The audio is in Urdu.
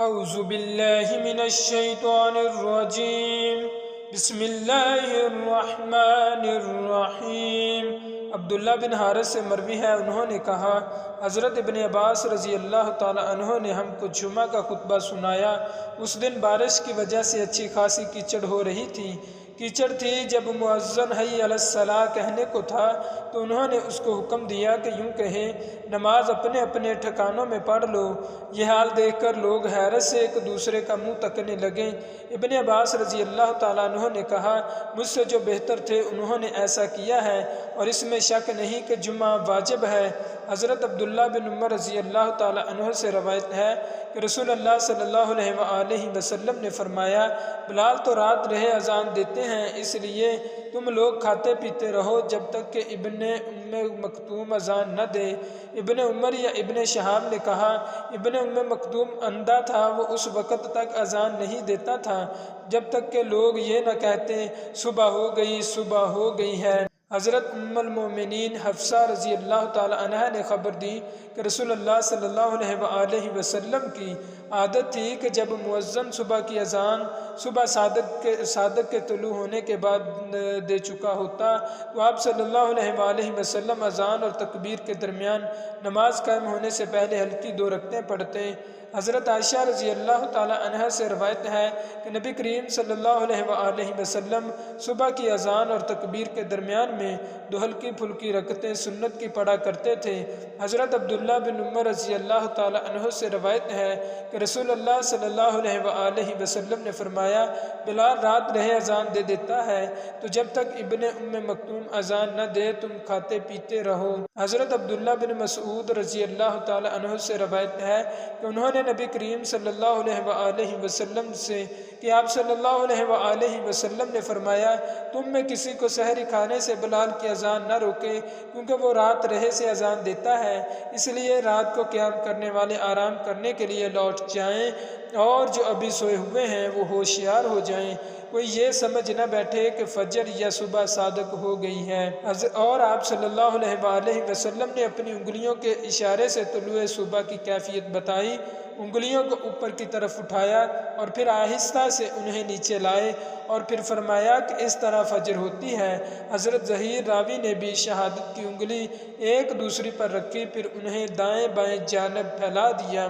اعوذ باللہ من الشیطان الرجیم بسم اللہ الرحمن الرحیم۔ عبداللہ بن حارث سے مروی ہے، انہوں نے کہا حضرت ابن عباس رضی اللہ تعالی عنہ نے ہم کو جمعہ کا خطبہ سنایا۔ اس دن بارش کی وجہ سے اچھی خاصی کیچڑ ہو رہی تھی۔ کیچڑ تھی، جب مؤذن حی علی الصلاۃ کہنے کو تھا تو انہوں نے اس کو حکم دیا کہ یوں کہیں، نماز اپنے اپنے ٹھکانوں میں پڑھ لو۔ یہ حال دیکھ کر لوگ حیرت سے ایک دوسرے کا منہ تکنے لگے۔ ابن عباس رضی اللہ تعالیٰ عنہ نے کہا، مجھ سے جو بہتر تھے انہوں نے ایسا کیا ہے، اور اس میں شک نہیں کہ جمعہ واجب ہے۔ حضرت عبداللہ بن عمر رضی اللہ تعالیٰ عنہ سے روایت ہے کہ رسول اللہ صلی اللہ علیہ وآلہ وسلم نے فرمایا، بلال تو رات رہے اذان دیتے ہیں، اس لیے تم لوگ کھاتے پیتے رہو جب تک کہ ابن ام مکتوم اذان نہ دے۔ ابن عمر یا ابن شہاب نے کہا، ابن ام مکتوم اندھا تھا، وہ اس وقت تک اذان نہیں دیتا تھا جب تک کہ لوگ یہ نہ کہتے صبح ہو گئی، صبح ہو گئی ہے۔ حضرت ام المومنین حفصہ رضی اللہ تعالی عنہ نے خبر دی کہ رسول اللہ صلی اللہ علیہ وآلہ وسلم کی عادت تھی کہ جب مؤذن صبح کی اذان صبح صادق کے طلوع ہونے کے بعد دے چکا ہوتا تو آپ صلی اللہ علیہ وآلہ وسلم اذان اور تکبیر کے درمیان نماز قائم ہونے سے پہلے ہلکی 2 رکعتیں پڑھتے۔ حضرت عائشہ رضی اللہ تعالی عنہ سے روایت ہے کہ نبی کریم صلی اللہ علیہ وآلہ وسلم صبح کی اذان اور تکبیر کے درمیان میں 2 ہلکی پھلکی رکعتیں سنت کی پڑھا کرتے تھے۔ حضرت عبداللہ بن عمر رضی اللہ تعالی عنہ سے روایت ہے کہ رسول اللہ صلی اللہ علیہ وآلہ وسلم نے فرمایا، بلال رات رہے اذان دے دیتا ہے، تو جب تک ابن ام مکتوم اذان نہ دے تم کھاتے پیتے رہو۔ حضرت عبداللہ بن مسعود رضی اللہ تعالی عنہ سے روایت ہے کہ انہوں نے نبی کریم صلی اللہ علیہ وآلہ وسلم سے کہ آپ صلی اللہ علیہ وآلہ وسلم نے فرمایا، تم میں کسی کو سحری کھانے سے بلال کی اذان نہ روکے، کیونکہ وہ رات رہے سے اذان دیتا ہے، اس لیے رات کو قیام کرنے والے آرام کرنے کے لیے لوٹ جائیں، اور جو ابھی سوئے ہوئے ہیں وہ ہوشیار ہو جائیں، کوئی یہ سمجھ نہ بیٹھے کہ فجر یا صبح صادق ہو گئی ہے۔ اور آپ صلی اللہ علیہ وآلہ وسلم نے اپنی انگلیوں کے اشارے سے طلوع صبح کی کیفیت بتائی، انگلیوں کو اوپر کی طرف اٹھایا اور پھر آہستہ سے انہیں نیچے لائے، اور پھر فرمایا کہ اس طرح فجر ہوتی ہے۔ حضرت ظہیر راوی نے بھی شہادت کی انگلی ایک دوسری پر رکھی، پھر انہیں دائیں بائیں جانب پھیلا دیا۔